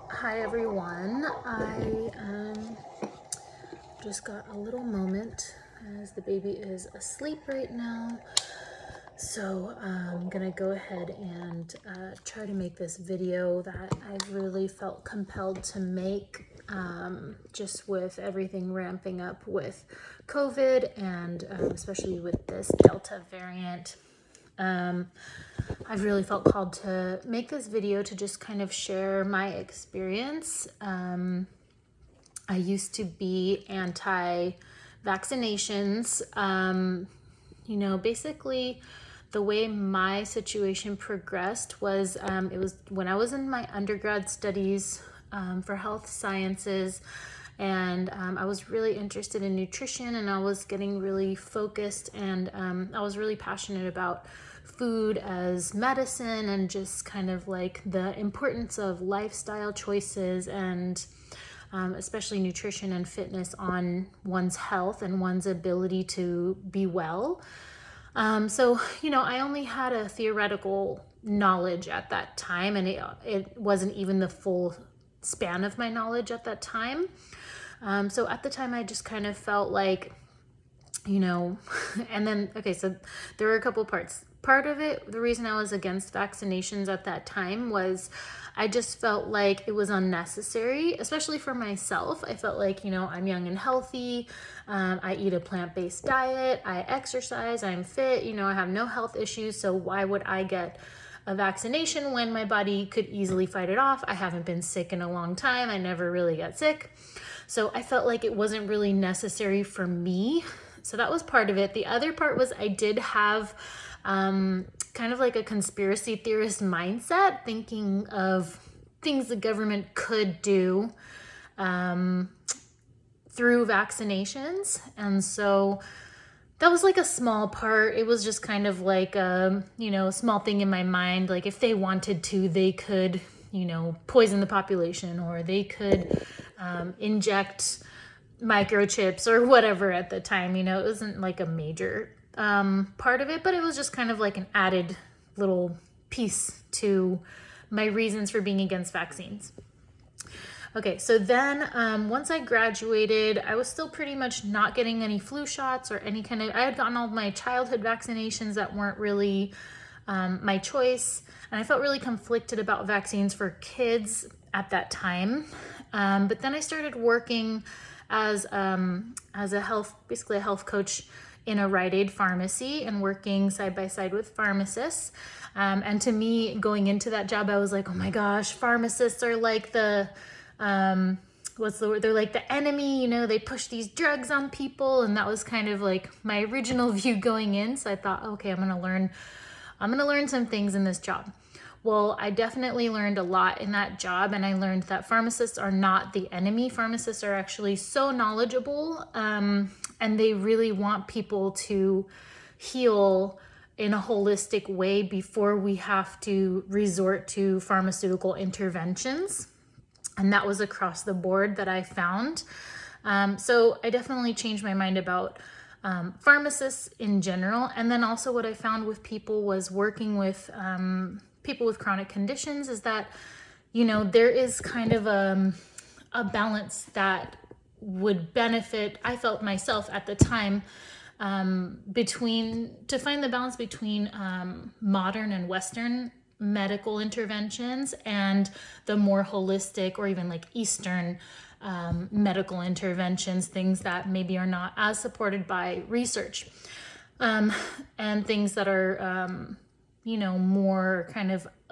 Hi everyone. I just got a little moment as the baby is asleep right now. So I'm gonna go ahead and try to make this video that I've really felt compelled to make, just with everything ramping up with COVID and especially with this Delta variant. I've really felt called to make this video to just kind of share my experience. I used to be anti-vaccinations. Basically the way my situation progressed was, it was when I was in my undergrad studies for health sciences, and I was really interested in nutrition, and I was getting really focused, and I was really passionate about food as medicine and just kind of like the importance of lifestyle choices and especially nutrition and fitness on one's health and one's ability to be well. I only had a theoretical knowledge at that time, and it wasn't even the full span of my knowledge at that time. So at the time, I just kind of felt like, and then, okay, so there were a couple parts. Part of it, the reason I was against vaccinations at that time was I just felt like it was unnecessary, especially for myself. I felt like, I'm young and healthy. I eat a plant-based diet. I exercise. I'm fit. I have no health issues. So why would I get a vaccination when my body could easily fight it off? I haven't been sick in a long time. I never really got sick. So I felt like it wasn't really necessary for me. So that was part of it. The other part was I did have kind of like a conspiracy theorist mindset, thinking of things the government could do through vaccinations. And so that was like a small part. It was just kind of like a small thing in my mind. Like if they wanted to, they could, poison the population, or they could inject microchips or whatever at the time. It wasn't like a major part of it, but it was just kind of like an added little piece to my reasons for being against vaccines. Okay, so then once I graduated, I was still pretty much not getting any flu shots or any kind of, I had gotten all my childhood vaccinations that weren't really my choice. And I felt really conflicted about vaccines for kids at that time. But then I started working as basically a health coach in a Rite Aid pharmacy and working side by side with pharmacists. And to me, going into that job, I was like, oh my gosh, pharmacists are like what's the word? They're like the enemy, they push these drugs on people. And that was kind of like my original view going in. So I thought, okay, I'm going to learn some things in this job. Well, I definitely learned a lot in that job, and I learned that pharmacists are not the enemy. Pharmacists are actually so knowledgeable, and they really want people to heal in a holistic way before we have to resort to pharmaceutical interventions. And that was across the board that I found. So I definitely changed my mind about pharmacists in general. And then also what I found with people was working with people with chronic conditions is that, there is kind of a balance that would benefit, I felt myself at the time, to find the balance between modern and Western medical interventions and the more holistic or even like Eastern medical interventions, things that maybe are not as supported by research, and things that are,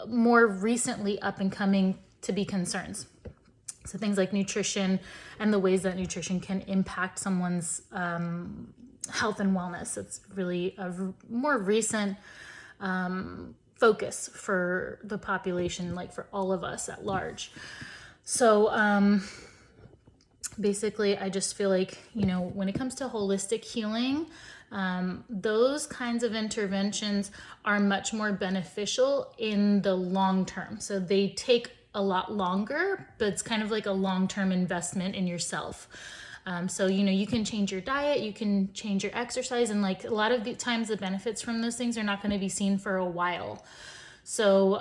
more recently up and coming to be concerns. So things like nutrition and the ways that nutrition can impact someone's health and wellness. It's really a more recent focus for the population, like for all of us at large. So basically, I just feel like, when it comes to holistic healing, those kinds of interventions are much more beneficial in the long term. So they take a lot longer, but it's kind of like a long-term investment in yourself. So, you can change your diet, you can change your exercise, and like a lot of the times the benefits from those things are not going to be seen for a while. So,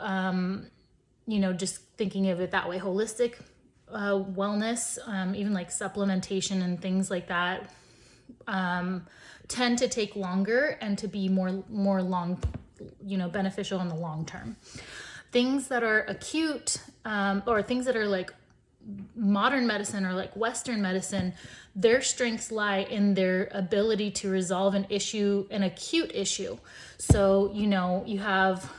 just thinking of it that way, holistic wellness, even like supplementation and things like that, tend to take longer and to be more long, beneficial in the long term. Things that are acute, or things that are like modern medicine or like Western medicine, their strengths lie in their ability to resolve an acute issue. So, you have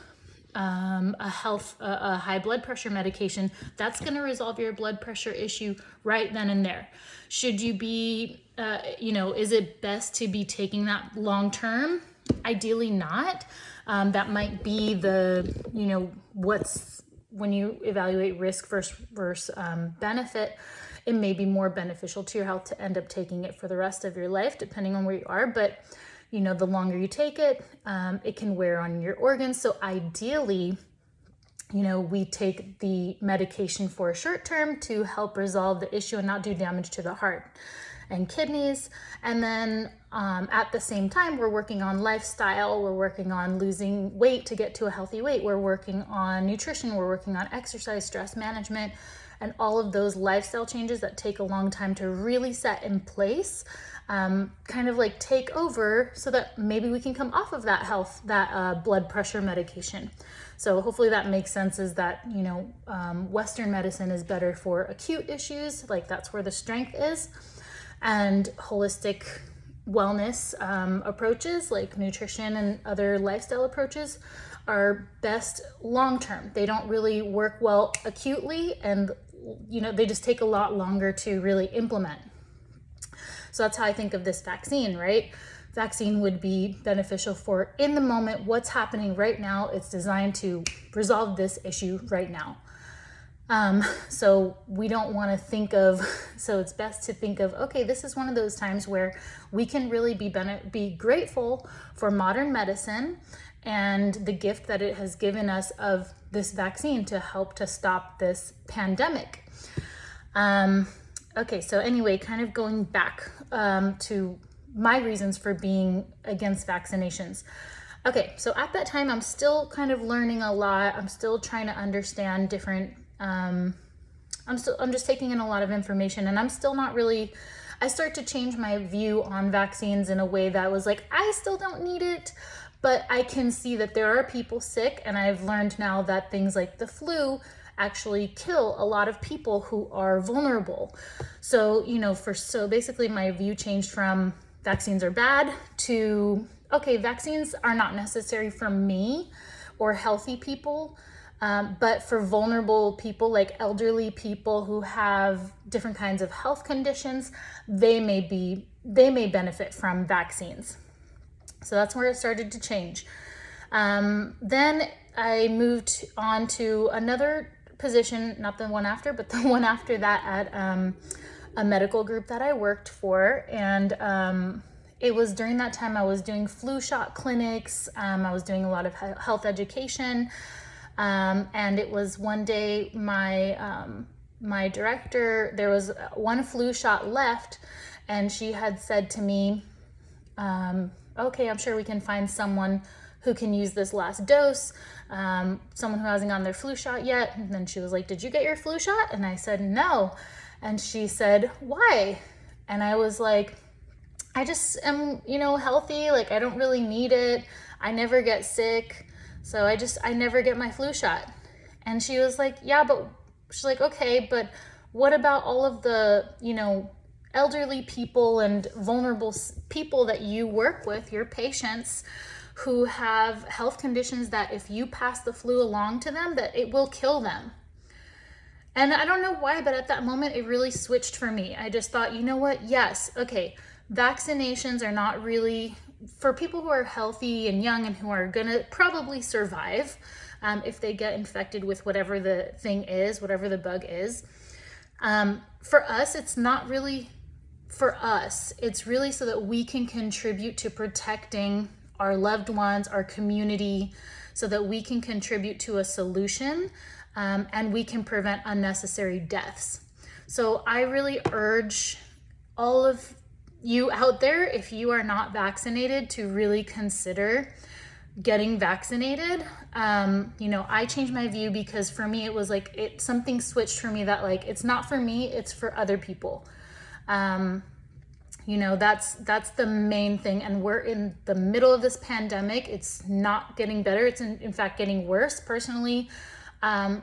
a high blood pressure medication that's going to resolve your blood pressure issue right then and there. Should you be, is it best to be taking that long term? Ideally not. That might be when you evaluate risk versus benefit, it may be more beneficial to your health to end up taking it for the rest of your life, depending on where you are. But, the longer you take it, it can wear on your organs. So ideally, we take the medication for a short term to help resolve the issue and not do damage to the heart and kidneys. And then at the same time, we're working on lifestyle, we're working on losing weight to get to a healthy weight, we're working on nutrition, we're working on exercise, stress management, and all of those lifestyle changes that take a long time to really set in place, kind of like take over so that maybe we can come off of that blood pressure medication. So hopefully that makes sense, is that, Western medicine is better for acute issues, like that's where the strength is. And holistic wellness approaches like nutrition and other lifestyle approaches are best long-term. They don't really work well acutely, and they just take a lot longer to really implement. So that's how I think of this vaccine, right? Vaccine would be beneficial for in the moment, what's happening right now. It's designed to resolve this issue right now. So we don't want to think of, so it's best to think of, okay, this is one of those times where we can really be grateful for modern medicine and the gift that it has given us of this vaccine to help to stop this pandemic. Okay, so anyway, kind of going back to my reasons for being against vaccinations. Okay, so at that time, I'm still kind of learning a lot. I'm still trying to understand different I'm just taking in a lot of information, and I'm still not really, I start to change my view on vaccines in a way that was like, I still don't need it, but I can see that there are people sick, and I've learned now that things like the flu actually kill a lot of people who are vulnerable. So, so basically my view changed from vaccines are bad to, okay, vaccines are not necessary for me or healthy people. But for vulnerable people, like elderly people who have different kinds of health conditions, they may benefit from vaccines. So that's where it started to change. Then I moved on to another position, not the one after, but the one after that at a medical group that I worked for. And it was during that time I was doing flu shot clinics. I was doing a lot of health education. And it was one day my director, there was one flu shot left, and she had said to me, okay, I'm sure we can find someone who can use this last dose, someone who hasn't gotten their flu shot yet. And then she was like, did you get your flu shot? And I said, no. And she said, why? And I was like, I just am, healthy. Like, I don't really need it. I never get sick. So I never get my flu shot. And she was like, yeah, but she's like, okay, but what about all of the, elderly people and vulnerable people that you work with, your patients who have health conditions that if you pass the flu along to them, that it will kill them. And I don't know why, but at that moment, it really switched for me. I just thought, you know what? Yes, okay, vaccinations are not really for people who are healthy and young and who are gonna probably survive if they get infected with whatever the thing is, whatever the bug is. For us, it's not really for us. It's really so that we can contribute to protecting our loved ones, our community, so that we can contribute to a solution and we can prevent unnecessary deaths. So I really urge all of you out there, if you are not vaccinated, to really consider getting vaccinated, I changed my view because for me, it was like something switched for me that like, it's not for me, it's for other people. That's the main thing. And we're in the middle of this pandemic. It's not getting better. It's in fact getting worse. Personally,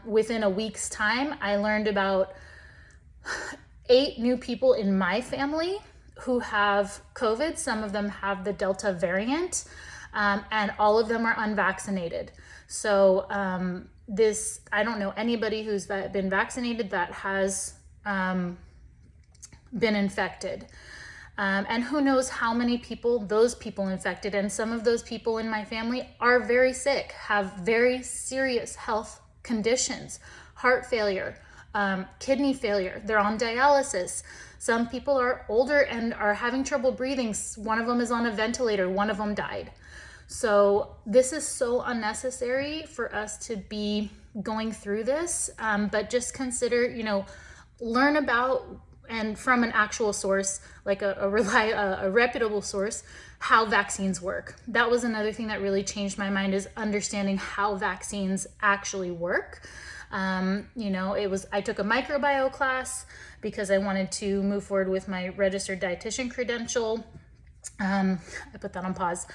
within a week's time, I learned about 8 new people in my family who have COVID. Some of them have the Delta variant, and all of them are unvaccinated. So I don't know anybody who's been vaccinated that has been infected. And who knows how many people those people infected. And some of those people in my family are very sick, have very serious health conditions, heart failure, kidney failure. They're on dialysis. Some people are older and are having trouble breathing. One of them is on a ventilator. One of them died. So this is so unnecessary for us to be going through this. But just consider, learn about, and from an actual source, like a reputable source, how vaccines work. That was another thing that really changed my mind, is understanding how vaccines actually work. I took a microbiome class because I wanted to move forward with my registered dietitian credential. I put that on pause,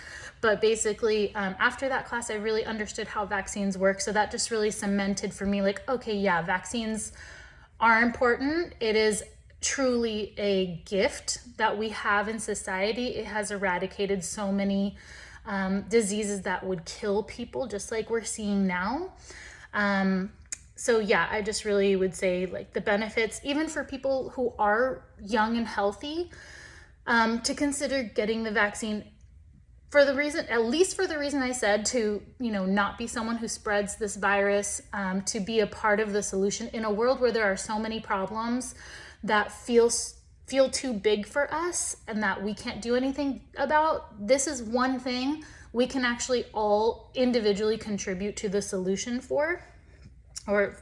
but basically, after that class, I really understood how vaccines work. So that just really cemented for me, like, okay, yeah, vaccines are important. It is truly a gift that we have in society. It has eradicated so many diseases that would kill people, just like we're seeing now. So yeah, I just really would say, like, the benefits, even for people who are young and healthy, to consider getting the vaccine for the reason, at least for the reason I said, to, not be someone who spreads this virus, to be a part of the solution in a world where there are so many problems that feel too big for us and that we can't do anything about. This is one thing we can actually all individually contribute to the solution for, or,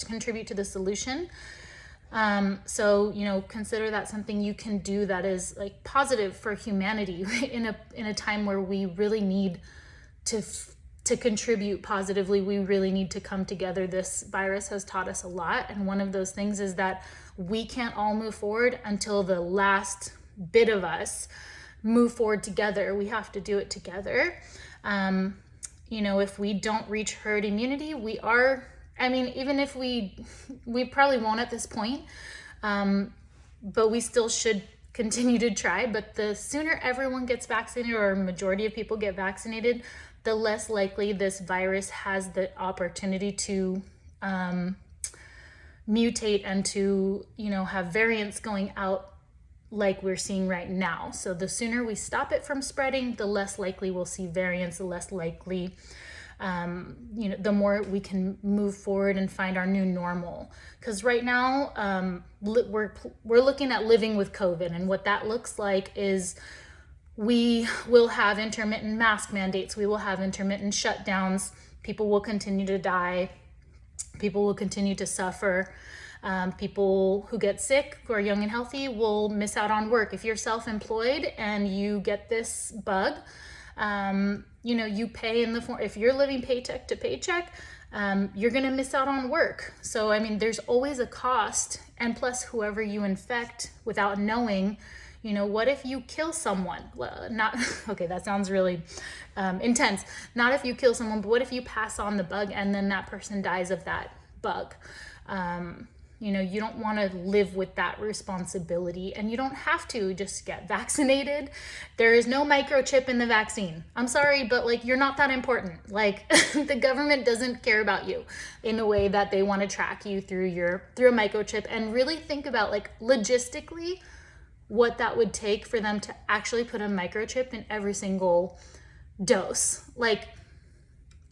contribute to the solution. So, consider that something you can do that is like positive for humanity in a time where we really need to contribute positively. We really need to come together. This virus has taught us a lot. And one of those things is that we can't all move forward until the last bit of us move forward together. We have to do it together. If we don't reach herd immunity, even if we probably won't at this point, but we still should continue to try. But the sooner everyone gets vaccinated, or a majority of people get vaccinated, the less likely this virus has the opportunity to mutate and to, have variants going out like we're seeing right now. So the sooner we stop it from spreading, the less likely we'll see variants, the less likely, the more we can move forward and find our new normal. Because right now, we're looking at living with COVID, and what that looks like is we will have intermittent mask mandates. We will have intermittent shutdowns. People will continue to die. People will continue to suffer. People who get sick, who are young and healthy, will miss out on work. If you're self-employed and you get this bug, you pay in the form, if you're living paycheck to paycheck, you're going to miss out on work. So, there's always a cost. And plus, whoever you infect without knowing, what if you kill someone? Well, okay, that sounds really intense. Not if you kill someone, but what if you pass on the bug and then that person dies of that bug? You don't want to live with that responsibility, and you don't have to just get vaccinated. There is no microchip in the vaccine. I'm sorry, but you're not that important. The government doesn't care about you in a way that they want to track you through a microchip. And really think about logistically what that would take for them to actually put a microchip in every single dose.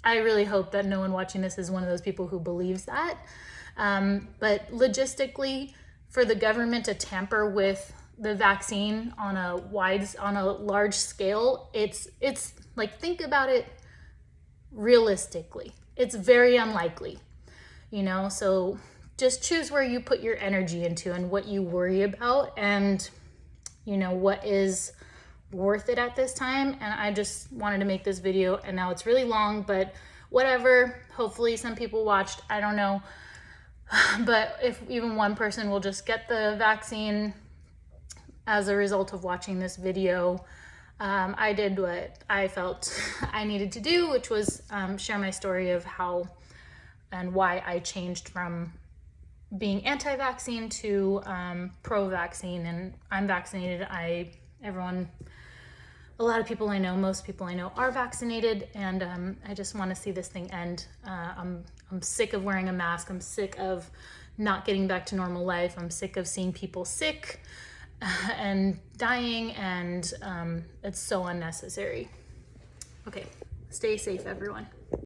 I really hope that no one watching this is one of those people who believes that. But logistically, for the government to tamper with the vaccine on a large scale, it's think about it realistically. It's very unlikely, so just choose where you put your energy into and what you worry about, and what is worth it at this time. And I just wanted to make this video, and now it's really long, but whatever. Hopefully some people watched, I don't know. But if even one person will just get the vaccine as a result of watching this video, I did what I felt I needed to do, which was share my story of how and why I changed from being anti-vaccine to pro-vaccine. And I'm vaccinated. A lot of people I know, most people I know are vaccinated, and I just want to see this thing end. I'm sick of wearing a mask. I'm sick of not getting back to normal life. I'm sick of seeing people sick and dying, and it's so unnecessary. Okay, stay safe, everyone.